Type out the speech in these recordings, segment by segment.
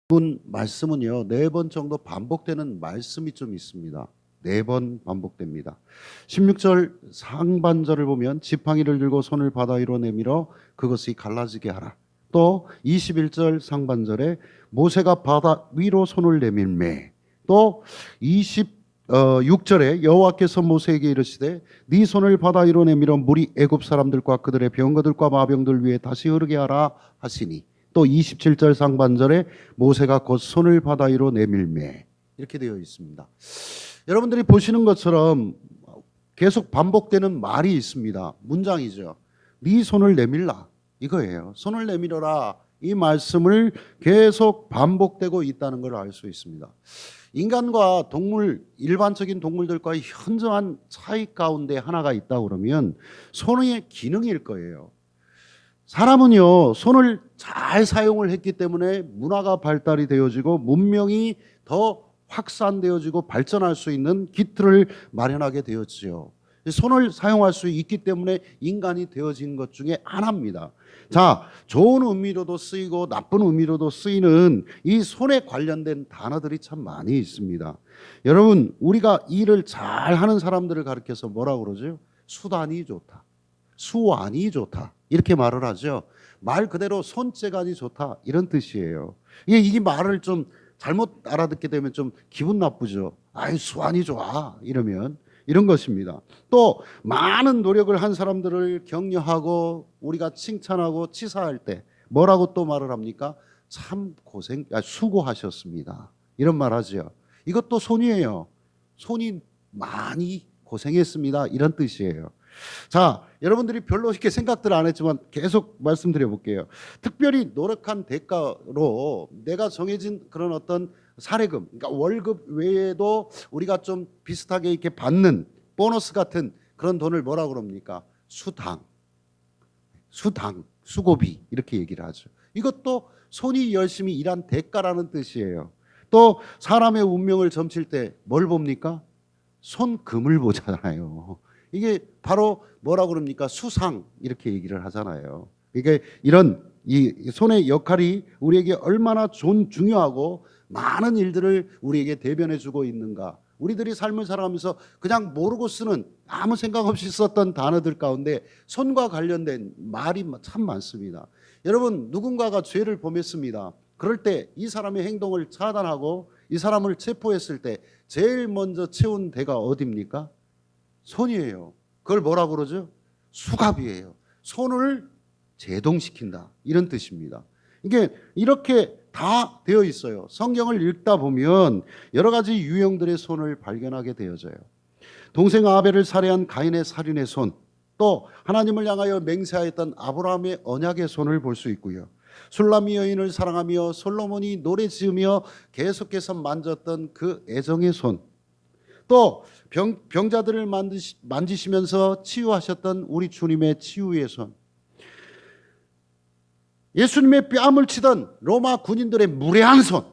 본 말씀은요, 4번 정도 반복되는 말씀이 좀 있습니다. 4번 반복됩니다. 16절 상반절을 보면 지팡이를 들고 손을 바다 위로 내밀어 그것이 갈라지게 하라. 또 21절 상반절에 모세가 바다 위로 손을 내밀매. 또 26절에 여호와께서 모세에게 이르시되 네 손을 바다 위로 내밀어 물이 애굽 사람들과 그들의 병거들과 마병들 위에 다시 흐르게 하라 하시니, 또 27절 상반절에 모세가 곧 손을 바다 위로 내밀매, 이렇게 되어 있습니다. 여러분들이 보시는 것처럼 계속 반복되는 말이 있습니다. 문장이죠. 네 손을 내밀라, 이거예요. 손을 내밀어라, 이 말씀을 계속 반복되고 있다는 걸 알 수 있습니다. 인간과 동물, 일반적인 동물들과의 현저한 차이 가운데 하나가 있다 그러면 손의 기능일 거예요. 사람은요, 손을 잘 사용을 했기 때문에 문화가 발달이 되어지고 문명이 더 확산되어지고 발전할 수 있는 기틀을 마련하게 되었지요. 손을 사용할 수 있기 때문에 인간이 되어진 것 중에 하나입니다. 자, 좋은 의미로도 쓰이고 나쁜 의미로도 쓰이는 이 손에 관련된 단어들이 참 많이 있습니다. 여러분, 우리가 일을 잘 하는 사람들을 가리켜서 뭐라고 그러죠? 수단이 좋다, 수완이 좋다, 이렇게 말을 하죠. 말 그대로 손재간이 좋다, 이런 뜻이에요. 이 말을 좀 잘못 알아듣게 되면 좀 기분 나쁘죠. 아이, 수완이 좋아, 이러면. 이런 것입니다. 또 많은 노력을 한 사람들을 격려하고 우리가 칭찬하고 치사할 때 뭐라고 또 말을 합니까? 참 수고하셨습니다, 이런 말 하죠. 이것도 손이에요. 손이 많이 고생했습니다, 이런 뜻이에요. 자, 여러분들이 별로 이렇게 생각들 안 했지만 계속 말씀드려 볼게요. 특별히 노력한 대가로 내가 정해진 그런 어떤 사례금, 그러니까 월급 외에도 우리가 좀 비슷하게 이렇게 받는 보너스 같은 그런 돈을 뭐라고 그럽니까? 수당, 수고비, 이렇게 얘기를 하죠. 이것도 손이 열심히 일한 대가라는 뜻이에요. 또 사람의 운명을 점칠 때 뭘 봅니까? 손금을 보잖아요. 이게 바로 뭐라고 그럽니까? 수상, 이렇게 얘기를 하잖아요. 이게 이런 이 손의 역할이 우리에게 얼마나 중요하고 많은 일들을 우리에게 대변해 주고 있는가. 우리들이 삶을 살아가면서 그냥 모르고 쓰는, 아무 생각 없이 썼던 단어들 가운데 손과 관련된 말이 참 많습니다. 여러분, 누군가가 죄를 범했습니다. 그럴 때 이 사람의 행동을 차단하고 이 사람을 체포했을 때 제일 먼저 채운 데가 어디입니까? 손이에요. 그걸 뭐라고 그러죠? 수갑이에요. 손을 제동시킨다, 이런 뜻입니다. 이게 이렇게 다 되어 있어요. 성경을 읽다 보면 여러 가지 유형들의 손을 발견하게 되어져요. 동생 아벨을 살해한 가인의 살인의 손, 또 하나님을 향하여 맹세하였던 아브라함의 언약의 손을 볼 수 있고요. 술람미 여인을 사랑하며 솔로몬이 노래 지으며 계속해서 만졌던 그 애정의 손, 또 병자들을 만지시면서 치유하셨던 우리 주님의 치유의 손, 예수님의 뺨을 치던 로마 군인들의 무례한 손,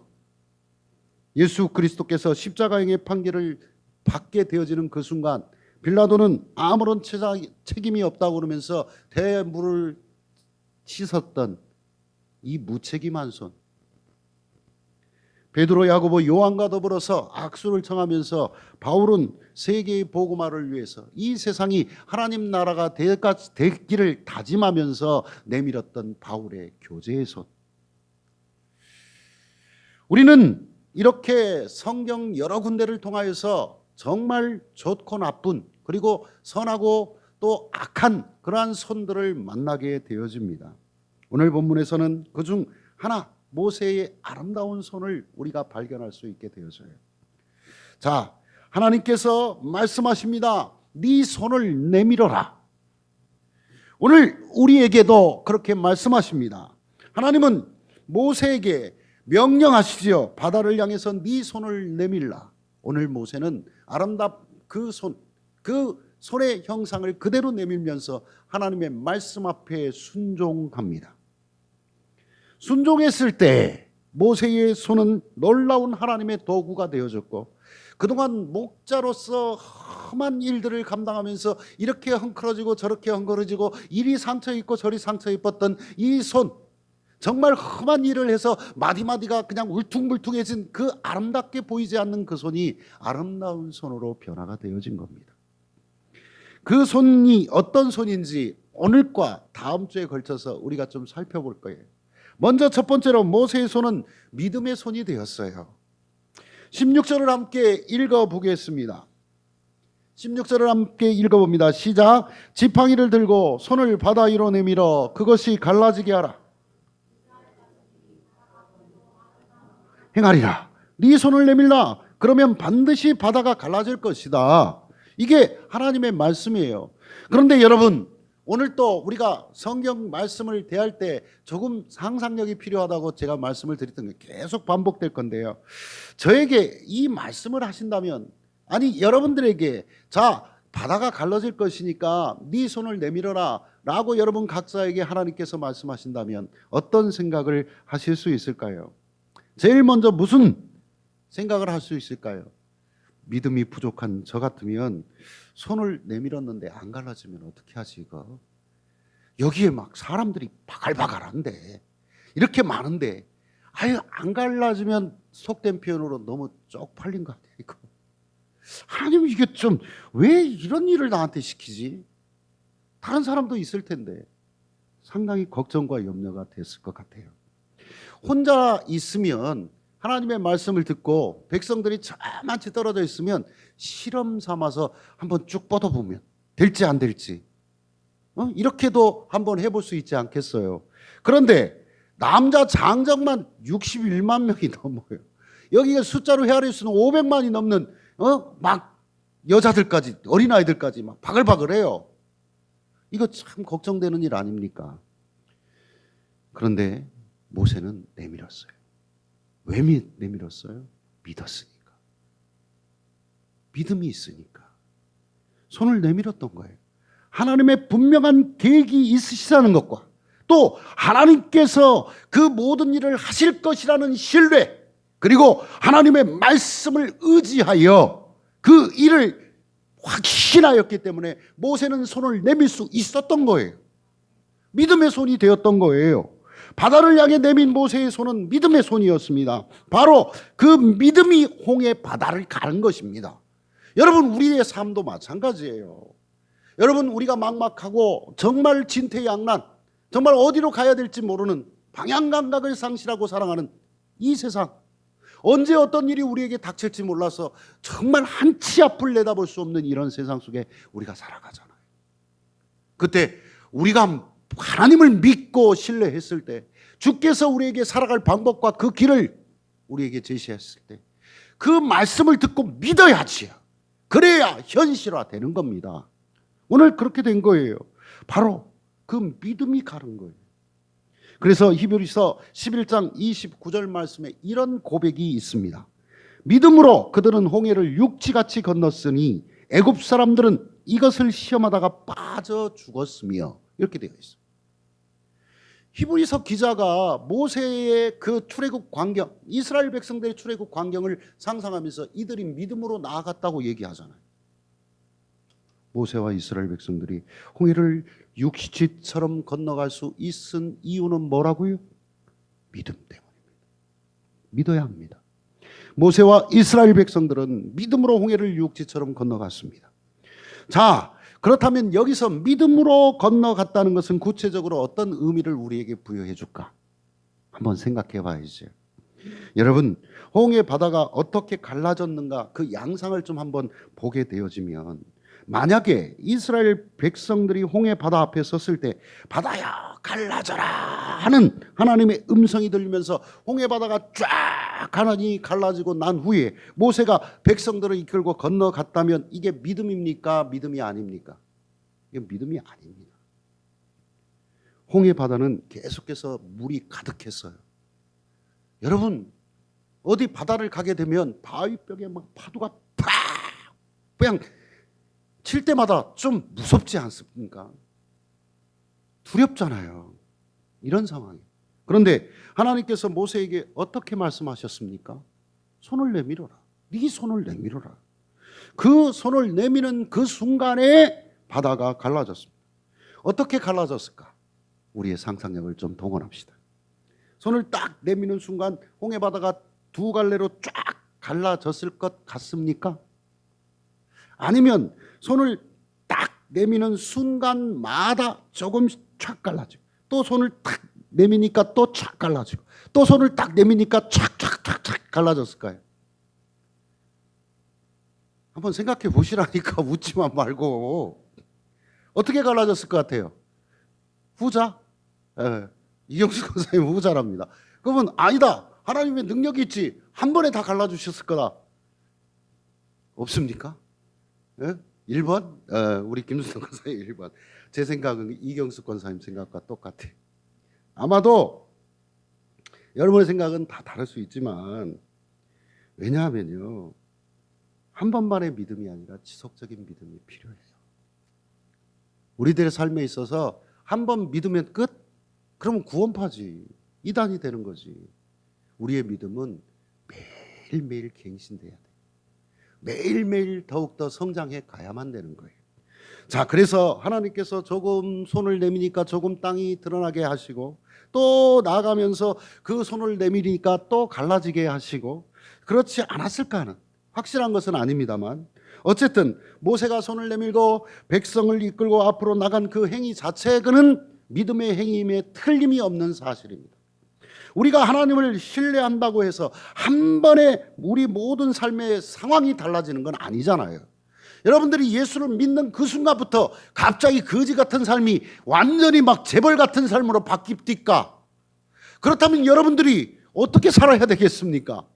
예수 그리스도께서 십자가형의 판결을 받게 되어지는 그 순간 빌라도는 아무런 책임이 없다고 그러면서 대물을 씻었던 이 무책임한 손, 베드로, 야고보, 요한과 더불어서 악수를 청하면서 바울은 세계의 복음화를 위해서 이 세상이 하나님 나라가 되기를 다짐하면서 내밀었던 바울의 교제의 손. 우리는 이렇게 성경 여러 군데를 통하여서 정말 좋고 나쁜, 그리고 선하고 또 악한 그러한 손들을 만나게 되어집니다. 오늘 본문에서는 그중 하나, 모세의 아름다운 손을 우리가 발견할 수 있게 되어져요. 자, 하나님께서 말씀하십니다. 네 손을 내밀어라. 오늘 우리에게도 그렇게 말씀하십니다. 하나님은 모세에게 명령하시지요. 바다를 향해서 네 손을 내밀라. 오늘 모세는 그 손의 형상을 그대로 내밀면서 하나님의 말씀 앞에 순종합니다. 순종했을 때 모세의 손은 놀라운 하나님의 도구가 되어졌고, 그동안 목자로서 험한 일들을 감당하면서 이렇게 헝클어지고 저렇게 헝클어지고 이리 상처 입고 저리 상처 입었던 이 손, 정말 험한 일을 해서 마디마디가 그냥 울퉁불퉁해진 그 아름답게 보이지 않는 그 손이 아름다운 손으로 변화가 되어진 겁니다. 그 손이 어떤 손인지 오늘과 다음 주에 걸쳐서 우리가 좀 살펴볼 거예요. 먼저 첫 번째로 모세의 손은 믿음의 손이 되었어요. 16절을 함께 읽어보겠습니다. 16절을 함께 읽어봅니다. 시작. 지팡이를 들고 손을 바다 위로 내밀어 그것이 갈라지게 하라. 행하리라. 네 손을 내밀라. 그러면 반드시 바다가 갈라질 것이다. 이게 하나님의 말씀이에요. 그런데 여러분, 오늘 또 우리가 성경 말씀을 대할 때 조금 상상력이 필요하다고 제가 말씀을 드렸던 게 계속 반복될 건데요. 저에게 이 말씀을 하신다면, 아니 여러분들에게 자 바다가 갈라질 것이니까 네 손을 내밀어라 라고 여러분 각자에게 하나님께서 말씀하신다면 어떤 생각을 하실 수 있을까요? 제일 먼저 무슨 생각을 할 수 있을까요? 믿음이 부족한 저 같으면 손을 내밀었는데 안 갈라지면 어떻게 하지 이거? 여기에 막 사람들이 바글바글한데 이렇게 많은데 아유 안 갈라지면 속된 표현으로 너무 쪽팔린 것 같아요 이거. 하나님 이게 좀 왜 이런 일을 나한테 시키지? 다른 사람도 있을 텐데 상당히 걱정과 염려가 됐을 것 같아요. 혼자 있으면 하나님의 말씀을 듣고 백성들이 저만치 떨어져 있으면 실험 삼아서 한번 쭉 뻗어보면 될지 안 될지 이렇게도 한번 해볼 수 있지 않겠어요? 그런데 남자 장정만 61만 명이 넘어요. 여기가 숫자로 헤아릴 수는 500만이 넘는 막 여자들까지 어린아이들까지 막 바글바글해요. 이거 참 걱정되는 일 아닙니까? 그런데 모세는 내밀었어요. 왜 내밀었어요? 믿었으니까. 믿음이 있으니까. 손을 내밀었던 거예요. 하나님의 분명한 계획이 있으시다는 것과 또 하나님께서 그 모든 일을 하실 것이라는 신뢰, 그리고 하나님의 말씀을 의지하여 그 일을 확신하였기 때문에 모세는 손을 내밀 수 있었던 거예요. 믿음의 손이 되었던 거예요. 바다를 향해 내민 모세의 손은 믿음의 손이었습니다. 바로 그 믿음이 홍해 바다를 가른 것입니다. 여러분, 우리의 삶도 마찬가지예요. 여러분, 우리가 막막하고 정말 진퇴양난, 정말 어디로 가야 될지 모르는 방향 감각을 상실하고 살아가는 이 세상, 언제 어떤 일이 우리에게 닥칠지 몰라서 정말 한치 앞을 내다볼 수 없는 이런 세상 속에 우리가 살아가잖아요. 그때 우리가 하나님을 믿고 신뢰했을 때, 주께서 우리에게 살아갈 방법과 그 길을 우리에게 제시했을 때 그 말씀을 듣고 믿어야지요. 그래야 현실화되는 겁니다. 오늘 그렇게 된 거예요. 바로 그 믿음이 가른 거예요. 그래서 히브리서 11장 29절 말씀에 이런 고백이 있습니다. 믿음으로 그들은 홍해를 육지같이 건넜으니 애굽 사람들은 이것을 시험하다가 빠져 죽었으며, 이렇게 되어 있어요. 히브리서 기자가 모세의 그 출애굽 광경, 이스라엘 백성들의 출애굽 광경을 상상하면서 이들이 믿음으로 나아갔다고 얘기하잖아요. 모세와 이스라엘 백성들이 홍해를 육지처럼 건너갈 수 있은 이유는 뭐라고요? 믿음 때문입니다. 믿어야 합니다. 모세와 이스라엘 백성들은 믿음으로 홍해를 육지처럼 건너갔습니다. 자, 그렇다면 여기서 믿음으로 건너갔다는 것은 구체적으로 어떤 의미를 우리에게 부여해 줄까? 한번 생각해 봐야죠. 여러분, 홍해 바다가 어떻게 갈라졌는가 그 양상을 좀 한번 보게 되어지면, 만약에 이스라엘 백성들이 홍해 바다 앞에 섰을 때 바다야 갈라져라 하는 하나님의 음성이 들리면서 홍해 바다가 쫙 가난이 갈라지고 난 후에 모세가 백성들을 이끌고 건너갔다면 이게 믿음입니까? 믿음이 아닙니까? 이게 믿음이 아닙니다. 홍해 바다는 계속해서 물이 가득했어요. 여러분, 어디 바다를 가게 되면 바위벽에 막 파도가 팍 그냥 칠 때마다 좀 무섭지 않습니까? 두렵잖아요. 이런 상황이. 그런데 하나님께서 모세에게 어떻게 말씀하셨습니까? 손을 내밀어라. 네 손을 내밀어라. 그 손을 내미는 그 순간에 바다가 갈라졌습니다. 어떻게 갈라졌을까? 우리의 상상력을 좀 동원합시다. 손을 딱 내미는 순간 홍해 바다가 두 갈래로 쫙 갈라졌을 것 같습니까? 아니면 손을 딱 내미는 순간마다 조금씩 쫙 갈라지고, 또 손을 딱 내미니까 또 쫙 갈라지고, 또 손을 딱 내미니까 쫙쫙쫙쫙 갈라졌을까요? 한번 생각해 보시라니까. 웃지만 말고. 어떻게 갈라졌을 것 같아요? 후자? 예, 이경수 권사님 후자랍니다. 그러면 아니다, 하나님의 능력이 있지, 한 번에 다 갈라주셨을 거다. 없습니까? 예? 1번? 우리 김수정 권사님 1번. 제 생각은 이경수 권사님 생각과 똑같아요. 아마도 여러분의 생각은 다 다를 수 있지만, 왜냐하면요, 한 번만의 믿음이 아니라 지속적인 믿음이 필요해요. 우리들의 삶에 있어서 한 번 믿으면 끝? 그러면 구원파지, 이단이 되는 거지. 우리의 믿음은 매일매일 갱신돼야 돼. 매일매일 더욱더 성장해 가야만 되는 거예요. 자, 그래서 하나님께서 조금 손을 내미니까 조금 땅이 드러나게 하시고, 또 나아가면서 그 손을 내미니까 또 갈라지게 하시고, 그렇지 않았을까 하는, 확실한 것은 아닙니다만, 어쨌든 모세가 손을 내밀고 백성을 이끌고 앞으로 나간 그 행위 자체는 믿음의 행위임에 틀림이 없는 사실입니다. 우리가 하나님을 신뢰한다고 해서 한 번에 우리 모든 삶의 상황이 달라지는 건 아니잖아요. 여러분들이 예수를 믿는 그 순간부터 갑자기 거지 같은 삶이 완전히 막 재벌 같은 삶으로 바뀝니까? 그렇다면 여러분들이 어떻게 살아야 되겠습니까?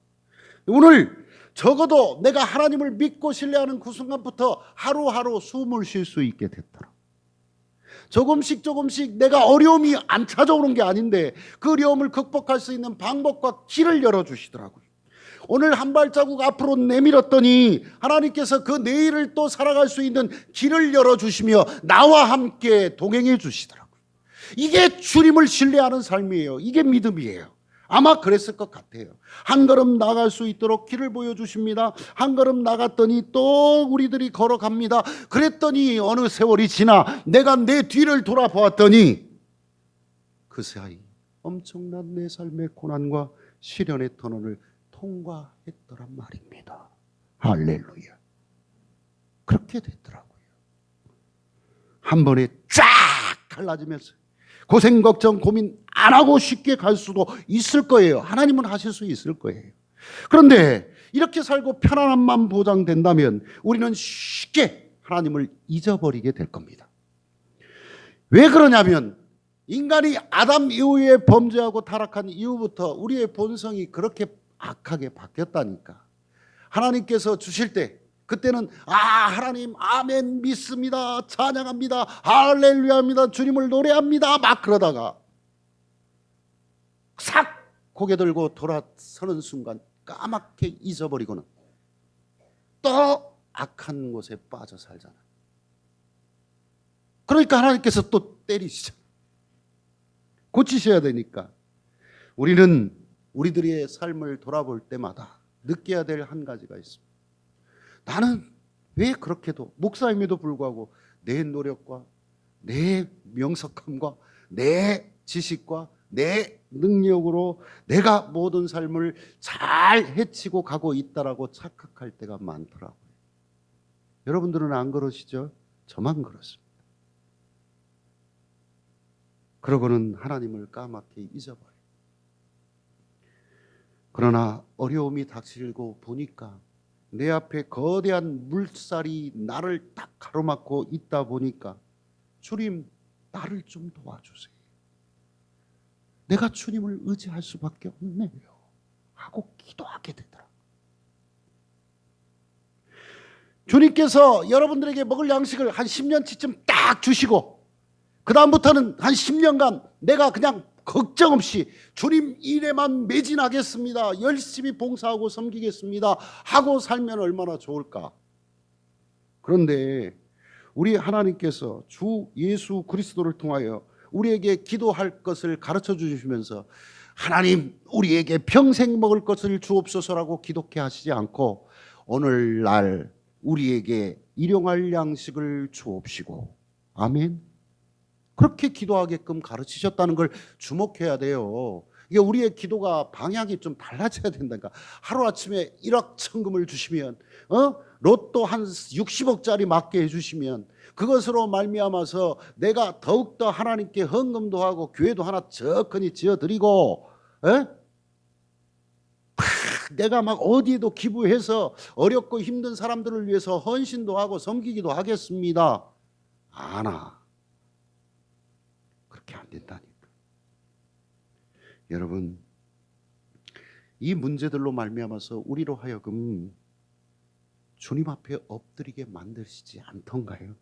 오늘 적어도 내가 하나님을 믿고 신뢰하는 그 순간부터 하루하루 숨을 쉴 수 있게 됐더라. 조금씩 조금씩 내가 어려움이 안 찾아오는 게 아닌데 그 어려움을 극복할 수 있는 방법과 길을 열어주시더라고요. 오늘 한 발자국 앞으로 내밀었더니 하나님께서 그 내일을 또 살아갈 수 있는 길을 열어주시며 나와 함께 동행해 주시더라고요. 이게 주님을 신뢰하는 삶이에요. 이게 믿음이에요. 아마 그랬을 것 같아요. 한 걸음 나갈 수 있도록 길을 보여주십니다. 한 걸음 나갔더니 또 우리들이 걸어갑니다. 그랬더니 어느 세월이 지나 내가 내 뒤를 돌아보았더니 그 사이 엄청난 내 삶의 고난과 시련의 터널을 통과했더란 말입니다. 할렐루야. 그렇게 됐더라고요. 한 번에 쫙 갈라지면서 고생 걱정 고민 안 하고 쉽게 갈 수도 있을 거예요. 하나님은 하실 수 있을 거예요. 그런데 이렇게 살고 편안함만 보장된다면 우리는 쉽게 하나님을 잊어버리게 될 겁니다. 왜 그러냐면 인간이 아담 이후에 범죄하고 타락한 이후부터 우리의 본성이 그렇게 악하게 바뀌었다니까. 하나님께서 주실 때 그때는 하나님 아멘 믿습니다, 찬양합니다, 할렐루야합니다, 주님을 노래합니다 막 그러다가 싹 고개 들고 돌아서는 순간 까맣게 잊어버리고는 또 악한 곳에 빠져 살잖아. 그러니까 하나님께서 또 때리시죠. 고치셔야 되니까. 우리는 우리들의 삶을 돌아볼 때마다 느껴야 될 한 가지가 있습니다. 나는 왜 그렇게도 목사임에도 불구하고 내 노력과 내 명석함과 내 지식과 내 능력으로 내가 모든 삶을 잘 해치고 가고 있다라고 착각할 때가 많더라고요. 여러분들은 안 그러시죠? 저만 그렇습니다. 그러고는 하나님을 까맣게 잊어버려요. 그러나 어려움이 닥치고 보니까 내 앞에 거대한 물살이 나를 딱 가로막고 있다 보니까 주님 나를 좀 도와주세요. 내가 주님을 의지할 수밖에 없네요 하고 기도하게 되더라. 주님께서 여러분들에게 먹을 양식을 한 10년치쯤 딱 주시고 그 다음부터는 한 10년간 내가 그냥 걱정 없이 주님 일에만 매진하겠습니다, 열심히 봉사하고 섬기겠습니다 하고 살면 얼마나 좋을까. 그런데 우리 하나님께서 주 예수 그리스도를 통하여 우리에게 기도할 것을 가르쳐 주시면서 하나님 우리에게 평생 먹을 것을 주옵소서라고 기도케 하시지 않고 오늘날 우리에게 일용할 양식을 주옵시고 아멘, 그렇게 기도하게끔 가르치셨다는 걸 주목해야 돼요. 이게 우리의 기도가 방향이 좀 달라져야 된다니까. 하루아침에 1억 천금을 주시면, 로또 한 60억짜리 맞게 해주시면 그것으로 말미암아서 내가 더욱더 하나님께 헌금도 하고 교회도 하나 적건히 지어드리고, 내가 막 어디에도 기부해서 어렵고 힘든 사람들을 위해서 헌신도 하고 섬기기도 하겠습니다. 아나, 그렇게 안 된다니까. 여러분, 이 문제들로 말미암아서 우리로 하여금 주님 앞에 엎드리게 만드시지 않던가요?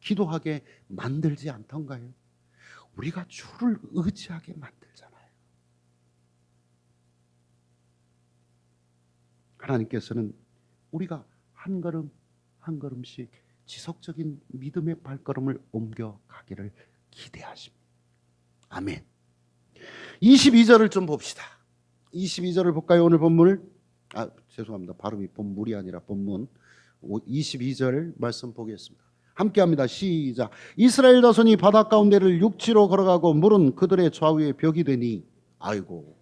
기도하게 만들지 않던가요? 우리가 주를 의지하게 만들잖아요. 하나님께서는 우리가 한 걸음 한 걸음씩 지속적인 믿음의 발걸음을 옮겨가기를 기대하십니다. 아멘. 22절을 좀 봅시다. 22절을 볼까요? 오늘 본문을. 죄송합니다. 발음이 본물이 아니라 본문. 22절 말씀 보겠습니다. 함께합니다. 시작. 이스라엘 자손이 바다 가운데를 육지로 걸어가고 물은 그들의 좌우에 벽이 되니. 아이고,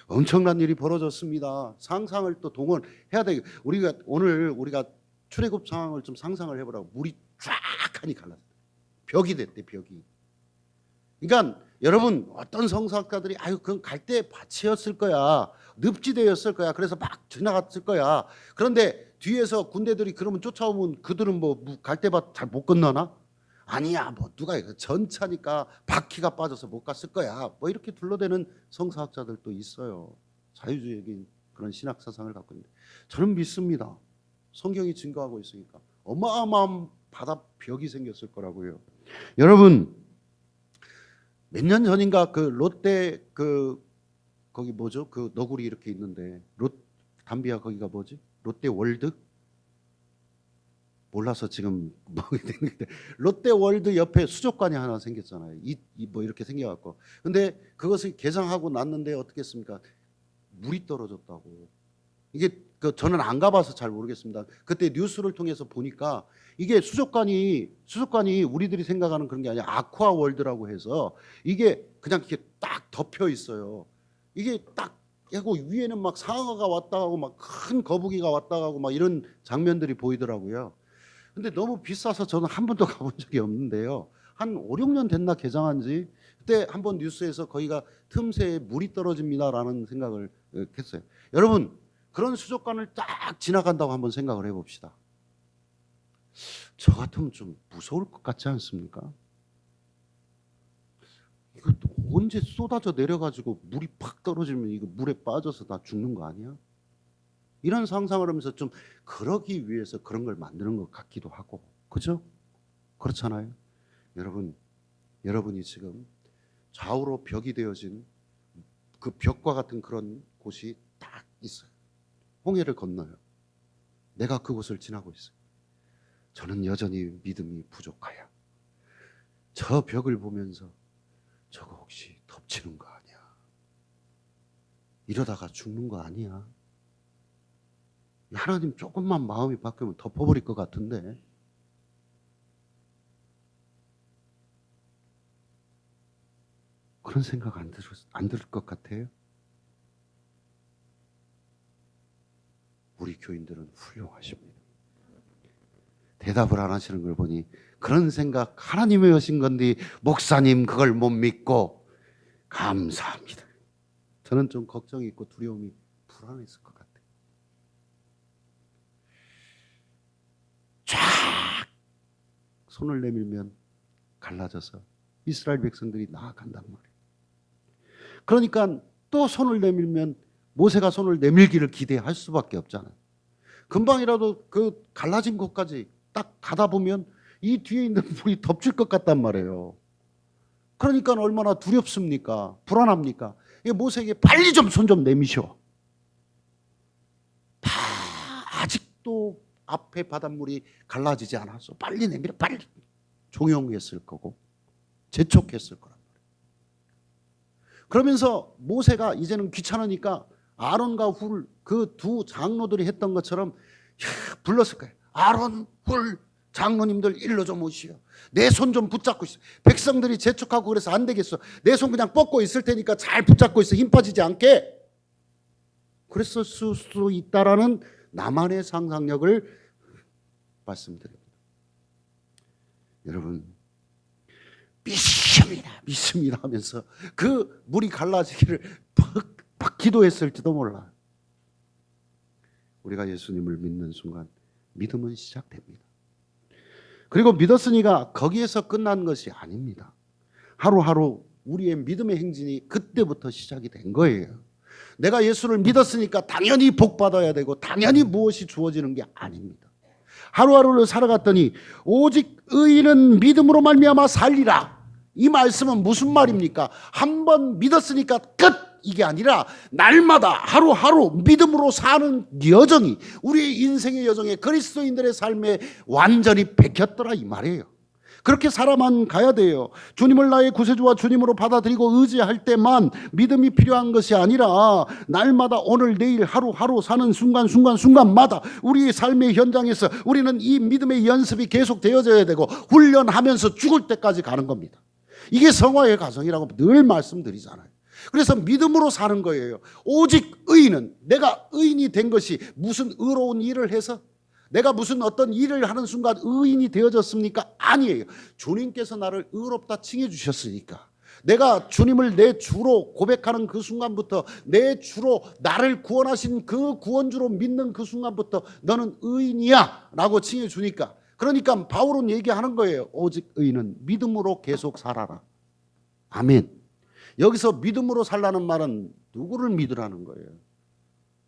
엄청난 일이 벌어졌습니다. 상상을 또 동원해야 돼. 우리가 출애굽 상황을 좀 상상을 해보라고. 물이 쫙 하니 갈랐어요. 벽이 됐대. 벽이. 그러니까 여러분, 어떤 성서학자들이 그건 갈대 밭이었을 거야, 늪지대였을 거야, 그래서 막 지나갔을 거야. 그런데 뒤에서 군대들이 그러면 쫓아오면 그들은 뭐 갈대밭 잘 못 건너나? 아니야, 뭐 누가 전차니까 바퀴가 빠져서 못 갔을 거야. 뭐 이렇게 둘러대는 성서학자들도 있어요. 자유주의적인 그런 신학 사상을 갖고 있는데, 저는 믿습니다. 성경이 증거하고 있으니까 어마어마한 바다 벽이 생겼을 거라고요. 여러분, 몇 년 전인가 그 롯데 거기 뭐죠? 그 너구리 이렇게 있는데, 담비야, 거기가 뭐지? 롯데 월드? 몰라서 지금 되는데, 롯데 월드 옆에 수족관이 하나 생겼잖아요. 뭐 이렇게 생겨갖고. 근데 그것을 개장하고 났는데 어떻게 했습니까? 물이 떨어졌다고. 이게 저는 안 가봐서 잘 모르겠습니다. 그때 뉴스를 통해서 보니까 이게 수족관이 우리들이 생각하는 그런 게 아니라 아쿠아 월드라고 해서 이게 그냥 이렇게 딱 덮여 있어요. 이게 딱 하고 위에는 막 상어가 왔다 가고 막 큰 거북이가 왔다 가고 막 이런 장면들이 보이더라고요. 근데 너무 비싸서 저는 한 번도 가본 적이 없는데요. 한 5, 6년 됐나 개장한 지. 그때 한번 뉴스에서 거기가 틈새에 물이 떨어집니다라는 생각을 했어요. 여러분, 그런 수족관을 딱 지나간다고 한번 생각을 해봅시다. 저 같으면 좀 무서울 것 같지 않습니까? 이거 언제 쏟아져 내려가지고 물이 팍 떨어지면 이거 물에 빠져서 다 죽는 거 아니야? 이런 상상을 하면서 좀 그러기 위해서 그런 걸 만드는 것 같기도 하고, 그죠? 그렇잖아요. 여러분이 지금 좌우로 벽이 되어진 그 벽과 같은 그런 곳이 딱 있어요. 홍해를 건너요. 내가 그곳을 지나고 있어요. 저는 여전히 믿음이 부족하여 저 벽을 보면서 저거 혹시 덮치는 거 아니야? 이러다가 죽는 거 아니야? 하나님 조금만 마음이 바뀌면 덮어버릴 것 같은데. 그런 생각 안 들 것 같아요? 우리 교인들은 훌륭하십니다. 대답을 안 하시는 걸 보니 그런 생각 하나님이 하신 건데 목사님 그걸 못 믿고. 감사합니다. 저는 좀 걱정이 있고 두려움이 불안했을 것 같아요. 쫙 손을 내밀면 갈라져서 이스라엘 백성들이 나아간단 말이에요. 그러니까 또 손을 내밀면 모세가 손을 내밀기를 기대할 수밖에 없잖아요. 금방이라도 그 갈라진 곳까지 딱 가다 보면 이 뒤에 있는 물이 덮칠 것 같단 말이에요. 그러니까 얼마나 두렵습니까? 불안합니까? 모세에게 빨리 좀 손 좀 내미셔. 아직도 앞에 바닷물이 갈라지지 않았어. 빨리 내밀어, 빨리. 종용했을 거고 재촉했을 거란 말이에요. 그러면서 모세가 이제는 귀찮으니까 아론과 훌, 그 두 장로들이 했던 것처럼 불렀을 거예요. 아론, 훌, 장로님들 일로 좀 오시오. 내 손 좀 붙잡고 있어. 백성들이 재촉하고 그래서 안 되겠어. 내 손 그냥 뻗고 있을 테니까 잘 붙잡고 있어. 힘 빠지지 않게. 그랬을 수도 있다라는 나만의 상상력을 말씀드립니다. 여러분, 믿습니다 하면서 그 물이 갈라지기를 막 기도했을지도 몰라. 우리가 예수님을 믿는 순간 믿음은 시작됩니다. 그리고 믿었으니까 거기에서 끝난 것이 아닙니다. 하루하루 우리의 믿음의 행진이 그때부터 시작이 된 거예요. 내가 예수를 믿었으니까 당연히 복 받아야 되고 당연히 무엇이 주어지는 게 아닙니다. 하루하루를 살아갔더니 오직 의인은 믿음으로 말미암아 살리라. 이 말씀은 무슨 말입니까? 한 번 믿었으니까 끝! 이게 아니라 날마다 하루하루 믿음으로 사는 여정이 우리의 인생의 여정에 그리스도인들의 삶에 완전히 베꼈더라 이 말이에요. 그렇게 살아만 가야 돼요. 주님을 나의 구세주와 주님으로 받아들이고 의지할 때만 믿음이 필요한 것이 아니라 날마다 오늘 내일 하루하루 사는 순간마다 우리의 삶의 현장에서 우리는 이 믿음의 연습이 계속 되어져야 되고 훈련하면서 죽을 때까지 가는 겁니다. 이게 성화의 과정이라고 늘 말씀드리잖아요. 그래서 믿음으로 사는 거예요. 오직 의인은, 내가 의인이 된 것이 무슨 의로운 일을 해서 내가 무슨 어떤 일을 하는 순간 의인이 되어졌습니까? 아니에요. 주님께서 나를 의롭다 칭해 주셨으니까, 내가 주님을 내 주로 고백하는 그 순간부터, 내 주로 나를 구원하신 그 구원주로 믿는 그 순간부터 너는 의인이야 라고 칭해 주니까, 그러니까 바울은 얘기하는 거예요. 오직 의인은 믿음으로 계속 살아라. 아멘. 여기서 믿음으로 살라는 말은 누구를 믿으라는 거예요?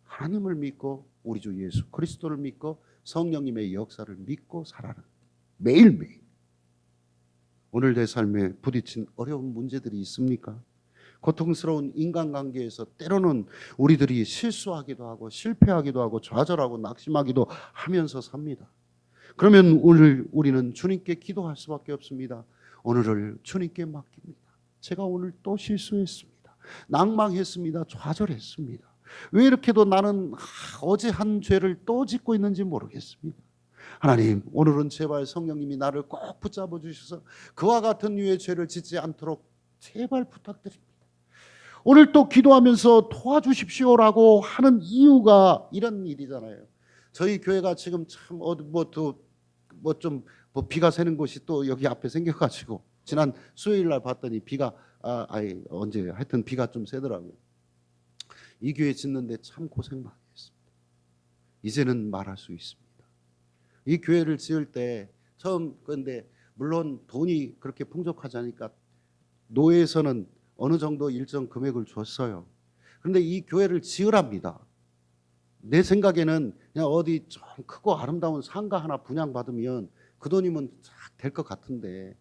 하나님을 믿고 우리 주 예수 그리스도를 믿고 성령님의 역사를 믿고 살아라. 매일매일. 오늘 내 삶에 부딪힌 어려운 문제들이 있습니까? 고통스러운 인간관계에서 때로는 우리들이 실수하기도 하고 실패하기도 하고 좌절하고 낙심하기도 하면서 삽니다. 그러면 오늘 우리는 주님께 기도할 수밖에 없습니다. 오늘을 주님께 맡깁니다. 제가 오늘 또 실수했습니다. 낭망했습니다. 좌절했습니다. 왜 이렇게도 나는 어제 한 죄를 또 짓고 있는지 모르겠습니다. 하나님, 오늘은 제발 성령님이 나를 꼭 붙잡아 주셔서 그와 같은 류의 죄를 짓지 않도록 제발 부탁드립니다. 오늘 또 기도하면서 도와주십시오라고 하는 이유가 이런 일이잖아요. 저희 교회가 지금 참 비가 새는 곳이 또 여기 앞에 생겨가지고 지난 수요일 날 봤더니 비가 언제 하여튼 비가 좀 새더라고요. 이 교회 짓는데 참 고생 많이 했습니다. 이제는 말할 수 있습니다. 이 교회를 지을 때 처음, 그런데 물론 돈이 그렇게 풍족하지 않으니까 노회에서는 어느 정도 일정 금액을 줬어요. 그런데 이 교회를 지으랍니다. 내 생각에는 그냥 어디 좀 크고 아름다운 상가 하나 분양받으면 그 돈이면 될 것 같은데,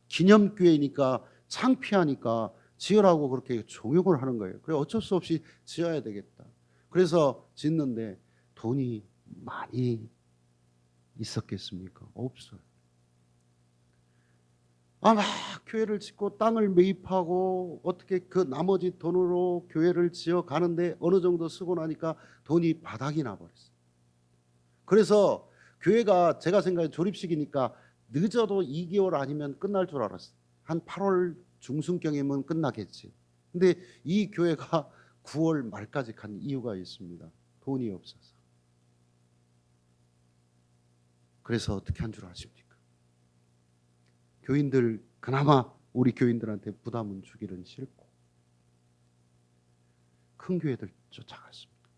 기념교회니까 창피하니까 지으라고 그렇게 종용을 하는 거예요. 그래 어쩔 수 없이 지어야 되겠다. 그래서 짓는데 돈이 많이 있었겠습니까? 없어요. 막 교회를 짓고 땅을 매입하고 어떻게 그 나머지 돈으로 교회를 지어 가는데 어느 정도 쓰고 나니까 돈이 바닥이 나버렸어요. 그래서 교회가 제가 생각에 조립식이니까 늦어도 2개월 아니면 끝날 줄 알았어요. 한 8월 중순경이면 끝나겠지. 근데 이 교회가 9월 말까지 간 이유가 있습니다. 돈이 없어서. 그래서 어떻게 한 줄 아십니까? 교인들, 그나마 우리 교인들한테 부담은 주기는 싫고 큰 교회들 쫓아갔습니다.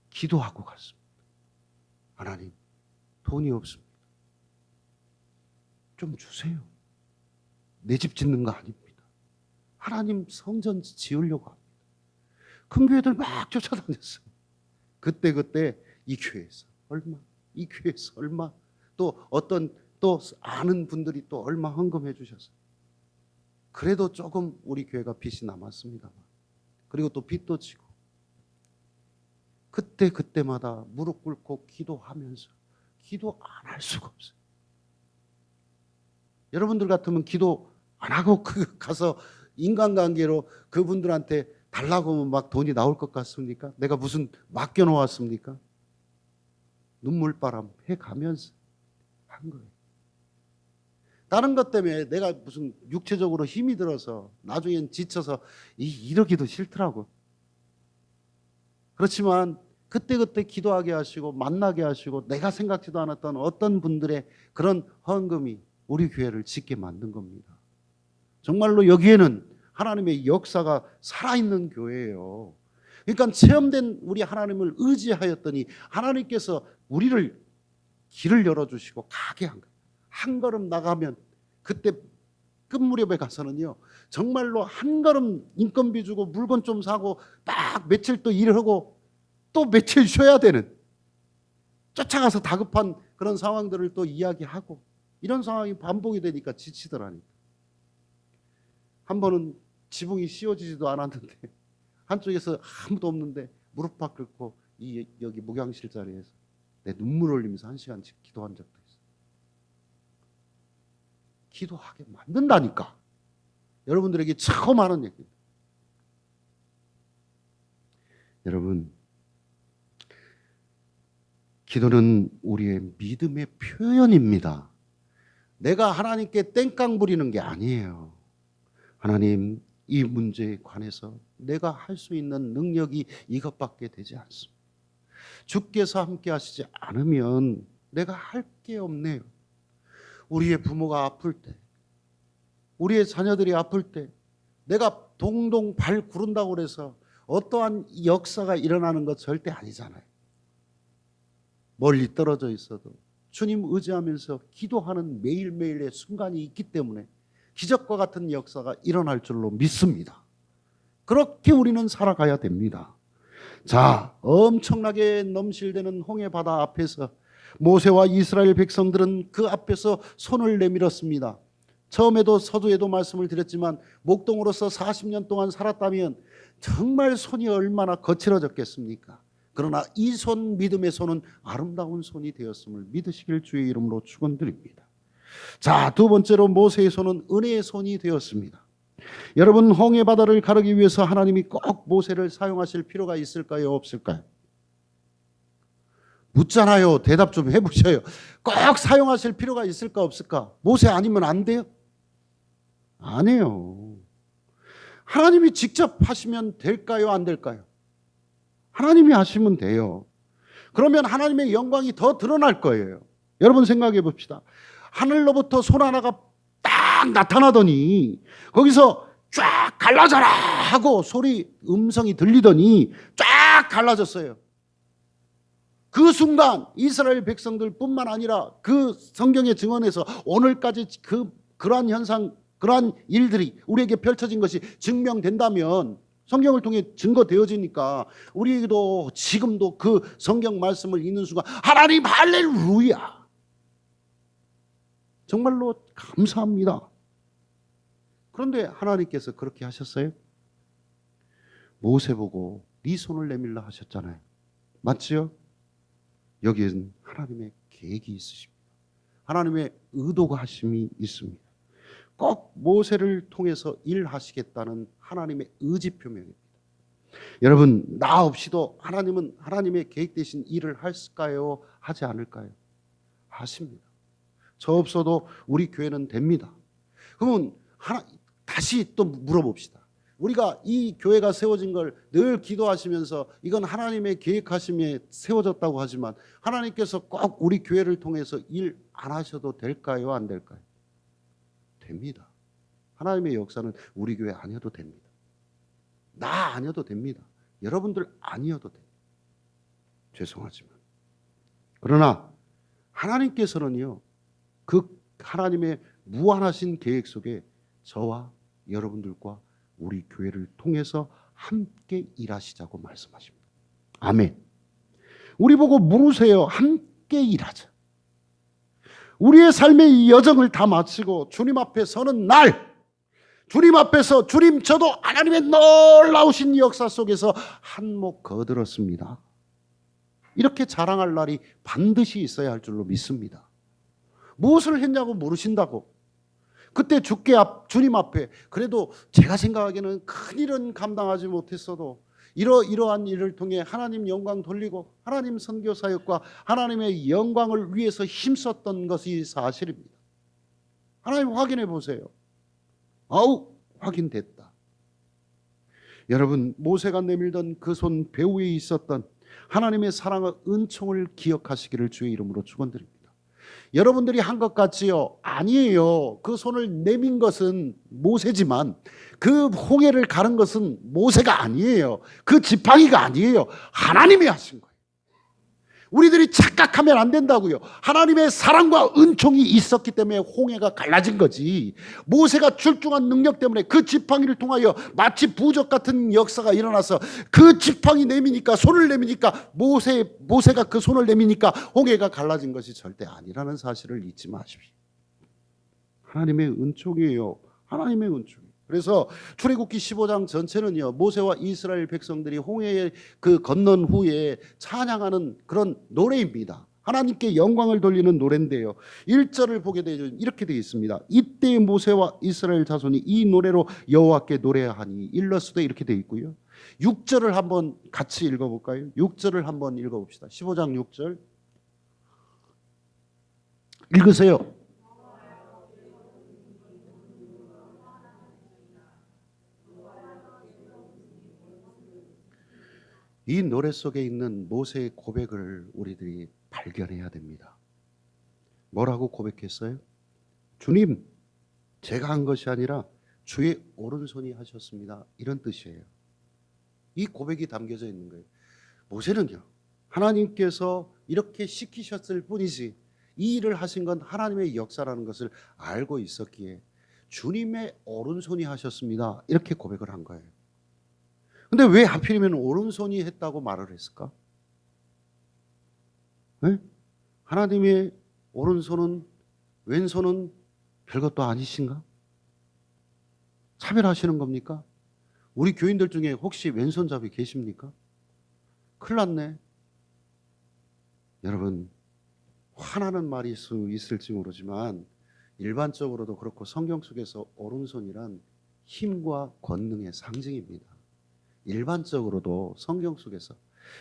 기도하고 갔습니다. 하나님, 돈이 없습니다. 좀 주세요. 내 집 짓는 거 아닙니다. 하나님 성전 지으려고 합니다. 큰 교회들 막 쫓아다녔어요. 그때 이 교회에서 얼마, 이 교회에서 얼마, 또 어떤 또 아는 분들이 또 얼마 헌금해 주셨어요. 그래도 조금 우리 교회가 빚이 남았습니다만, 그리고 또 빚도 지고 그때마다 무릎 꿇고 기도하면서 기도 안 할 수가 없어요. 여러분들 같으면 기도 안 하고 가서 인간관계로 그분들한테 달라고 하면 막 돈이 나올 것 같습니까? 내가 무슨 맡겨놓았습니까? 눈물바람 해가면서 한 거예요. 다른 것 때문에 내가 무슨 육체적으로 힘이 들어서 나중엔 지쳐서 이러기도 싫더라고. 그렇지만 그때그때 기도하게 하시고 만나게 하시고 내가 생각지도 않았던 어떤 분들의 그런 헌금이 우리 교회를 짓게 만든 겁니다. 정말로 여기에는 하나님의 역사가 살아있는 교회예요. 그러니까 체험된 우리 하나님을 의지하였더니 하나님께서 우리를 길을 열어주시고 가게 한 거예요. 한 걸음 나가면 그때 끝 무렵에 가서는요, 정말로 한 걸음 인건비 주고 물건 좀 사고 딱 며칠 또 일하고 또 며칠 쉬어야 되는, 쫓아가서 다급한 그런 상황들을 또 이야기하고 이런 상황이 반복이 되니까 지치더라니까. 한 번은 지붕이 씌워지지도 않았는데 한쪽에서 아무도 없는데 무릎팍 꿇고 여기 목양실 자리에서 내 눈물 흘리면서 1시간씩 기도한 적도 있어요. 기도하게 만든다니까. 여러분들에게 처음 하는 얘기입니다. 여러분, 기도는 우리의 믿음의 표현입니다. 내가 하나님께 땡깡 부리는 게 아니에요. 하나님, 이 문제에 관해서 내가 할 수 있는 능력이 이것밖에 되지 않습니다. 주께서 함께 하시지 않으면 내가 할 게 없네요. 우리의 부모가 아플 때, 우리의 자녀들이 아플 때 내가 동동 발 구른다고 해서 어떠한 역사가 일어나는 것 절대 아니잖아요. 멀리 떨어져 있어도 주님 의지하면서 기도하는 매일매일의 순간이 있기 때문에 기적과 같은 역사가 일어날 줄로 믿습니다. 그렇게 우리는 살아가야 됩니다. 자, 엄청나게 넘실대는 홍해 바다 앞에서 모세와 이스라엘 백성들은 그 앞에서 손을 내밀었습니다. 처음에도 서두에도 말씀을 드렸지만 목동으로서 40년 동안 살았다면 정말 손이 얼마나 거칠어졌겠습니까? 그러나 이 손, 믿음의 손은 아름다운 손이 되었음을 믿으시길 주의 이름으로 축원드립니다. 자, 두 번째로 모세의 손은 은혜의 손이 되었습니다. 여러분, 홍해 바다를 가르기 위해서 하나님이 꼭 모세를 사용하실 필요가 있을까요? 없을까요? 묻잖아요. 대답 좀 해보셔요. 꼭 사용하실 필요가 있을까 없을까? 모세 아니면 안 돼요? 안 해요. 하나님이 직접 하시면 될까요? 안 될까요? 하나님이 하시면 돼요. 그러면 하나님의 영광이 더 드러날 거예요. 여러분 생각해 봅시다. 하늘로부터 손 하나가 딱 나타나더니 거기서 쫙 갈라져라 하고 음성이 들리더니 쫙 갈라졌어요. 그 순간 이스라엘 백성들뿐만 아니라 그 성경의 증언에서 오늘까지 그러한 현상, 그러한 일들이 우리에게 펼쳐진 것이 증명된다면, 성경을 통해 증거되어지니까 우리에게도 지금도 그 성경 말씀을 읽는 순간 하나님 할렐루야, 정말로 감사합니다. 그런데 하나님께서 그렇게 하셨어요? 모세 보고 네 손을 내밀라 하셨잖아요. 맞지요? 여기에는 하나님의 계획이 있으십니다. 하나님의 의도가 하심이 있습니다. 꼭 모세를 통해서 일하시겠다는 하나님의 의지 표명입니다. 여러분, 나 없이도 하나님은 하나님의 계획되신 일을 할까요? 하지 않을까요? 하십니다. 저 없어도 우리 교회는 됩니다. 그러면 다시 또 물어봅시다. 우리가 이 교회가 세워진 걸 늘 기도하시면서 이건 하나님의 계획하심에 세워졌다고 하지만 하나님께서 꼭 우리 교회를 통해서 일 안 하셔도 될까요? 안 될까요? 됩니다. 하나님의 역사는 우리 교회 아니어도 됩니다. 나 아니어도 됩니다. 여러분들 아니어도 됩니다. 죄송하지만. 그러나 하나님께서는요, 그 하나님의 무한하신 계획 속에 저와 여러분들과 우리 교회를 통해서 함께 일하시자고 말씀하십니다. 아멘. 우리 보고 물으세요. 함께 일하자. 우리의 삶의 이 여정을 다 마치고 주님 앞에 서는 날, 주님 앞에서 주님, 저도 하나님의 놀라우신 역사 속에서 한몫 거들었습니다, 이렇게 자랑할 날이 반드시 있어야 할 줄로 믿습니다. 무엇을 했냐고 물으신다고 그때 주님 앞에 그래도 제가 생각하기에는 큰일은 감당하지 못했어도 이러한 일을 통해 하나님 영광 돌리고 하나님 선교 사역과 하나님의 영광을 위해서 힘썼던 것이 사실입니다. 하나님 확인해 보세요. 아우, 확인됐다. 여러분, 모세가 내밀던 그 손 배후에 있었던 하나님의 사랑과 은총을 기억하시기를 주의 이름으로 축원드립니다. 여러분들이 한 것 같지요? 아니에요. 그 손을 내민 것은 모세지만 그 홍해를 가른 것은 모세가 아니에요. 그 지팡이가 아니에요. 하나님이 하신 거예요. 우리들이 착각하면 안 된다고요. 하나님의 사랑과 은총이 있었기 때문에 홍해가 갈라진 거지. 모세가 출중한 능력 때문에 그 지팡이를 통하여 마치 부적 같은 역사가 일어나서 그 지팡이 내미니까, 손을 내미니까, 모세가 그 손을 내미니까 홍해가 갈라진 것이 절대 아니라는 사실을 잊지 마십시오. 하나님의 은총이에요. 하나님의 은총. 그래서 출애굽기 15장 전체는요, 모세와 이스라엘 백성들이 홍해에 그 건넌 후에 찬양하는 그런 노래입니다. 하나님께 영광을 돌리는 노래인데요, 1절을 보게 되면 이렇게 되어 있습니다. 이때 모세와 이스라엘 자손이 이 노래로 여호와께 노래하니, 일러스되 이렇게 되어 있고요. 6절을 한번 같이 읽어볼까요? 6절을 한번 읽어봅시다. 15장 6절 읽으세요. 이 노래 속에 있는 모세의 고백을 우리들이 발견해야 됩니다. 뭐라고 고백했어요? 주님, 제가 한 것이 아니라 주의 오른손이 하셨습니다. 이런 뜻이에요. 이 고백이 담겨져 있는 거예요. 모세는요, 하나님께서 이렇게 시키셨을 뿐이지 이 일을 하신 건 하나님의 역사라는 것을 알고 있었기에 주님의 오른손이 하셨습니다. 이렇게 고백을 한 거예요. 근데 왜 하필이면 오른손이 했다고 말을 했을까? 네? 하나님의 오른손은, 왼손은 별것도 아니신가? 차별하시는 겁니까? 우리 교인들 중에 혹시 왼손잡이 계십니까? 큰일 났네. 여러분, 화나는 말일 수 있을지 모르지만 일반적으로도 그렇고 성경 속에서 오른손이란 힘과 권능의 상징입니다. 일반적으로도 성경 속에서.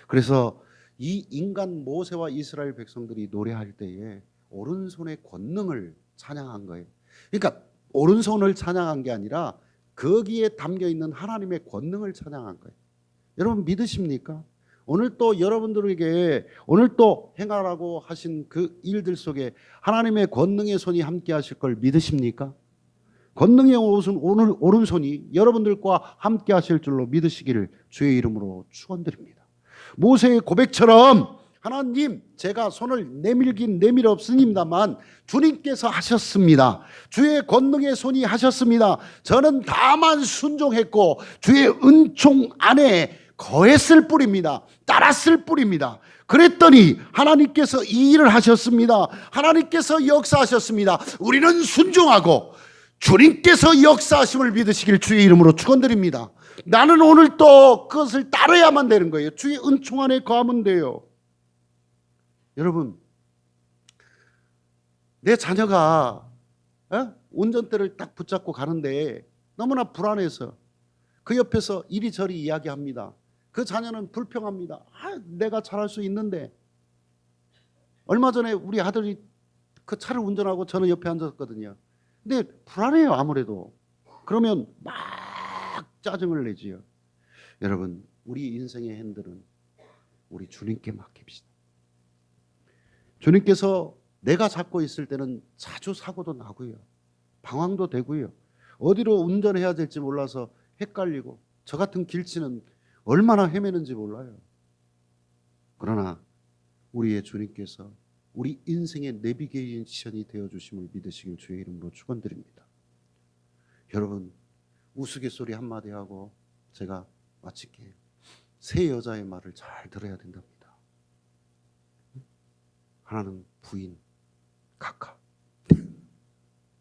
그래서 이 인간 모세와 이스라엘 백성들이 노래할 때에 오른손의 권능을 찬양한 거예요. 그러니까 오른손을 찬양한 게 아니라 거기에 담겨 있는 하나님의 권능을 찬양한 거예요. 여러분 믿으십니까? 오늘 또 여러분들에게 오늘 또 행하라고 하신 그 일들 속에 하나님의 권능의 손이 함께 하실 걸 믿으십니까? 권능의 오른손이 여러분들과 함께 하실 줄로 믿으시기를 주의 이름으로 축원드립니다. 모세의 고백처럼 하나님, 제가 손을 내밀긴 내밀었습니다만 주님께서 하셨습니다. 주의 권능의 손이 하셨습니다. 저는 다만 순종했고 주의 은총 안에 거했을 뿐입니다. 따랐을 뿐입니다. 그랬더니 하나님께서 이 일을 하셨습니다. 하나님께서 역사하셨습니다. 우리는 순종하고 주님께서 역사하심을 믿으시길 주의 이름으로 축원드립니다. 나는 오늘 또 그것을 따라야만 되는 거예요. 주의 은총 안에 거하면 돼요. 여러분, 내 자녀가 운전대를 딱 붙잡고 가는데 너무나 불안해서 그 옆에서 이리저리 이야기합니다. 그 자녀는 불평합니다. 내가 잘할 수 있는데. 얼마 전에 우리 아들이 그 차를 운전하고 저는 옆에 앉았거든요. 근데 불안해요, 아무래도. 그러면 막 짜증을 내지요. 여러분, 우리 인생의 핸들은 우리 주님께 맡깁시다. 주님께서 내가 잡고 있을 때는 자주 사고도 나고요, 방황도 되고요, 어디로 운전해야 될지 몰라서 헷갈리고, 저 같은 길치는 얼마나 헤매는지 몰라요. 그러나 우리의 주님께서 우리 인생의 내비게이션이 되어주심을 믿으시길 주의 이름으로 축원드립니다. 여러분, 우스갯소리 한마디 하고 제가 마칠게요. 세 여자의 말을 잘 들어야 된답니다. 하나는 부인 각하,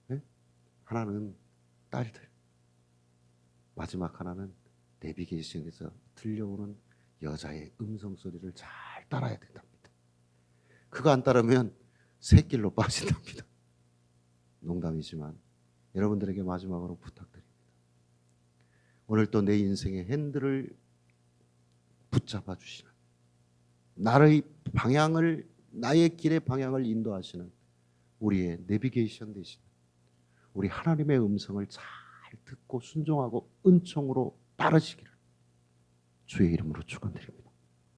네? 하나는 딸들, 마지막 하나는 내비게이션에서 들려오는 여자의 음성 소리를 잘 따라야 된답니다. 그거 안 따르면 새길로 빠진답니다. 농담이지만 여러분들에게 마지막으로 부탁드립니다. 오늘 또 내 인생의 핸들을 붙잡아 주시는, 나의 방향을, 나의 길의 방향을 인도하시는 우리의 내비게이션 되시는 우리 하나님의 음성을 잘 듣고 순종하고 은총으로 따르시기를 주의 이름으로 축원드립니다.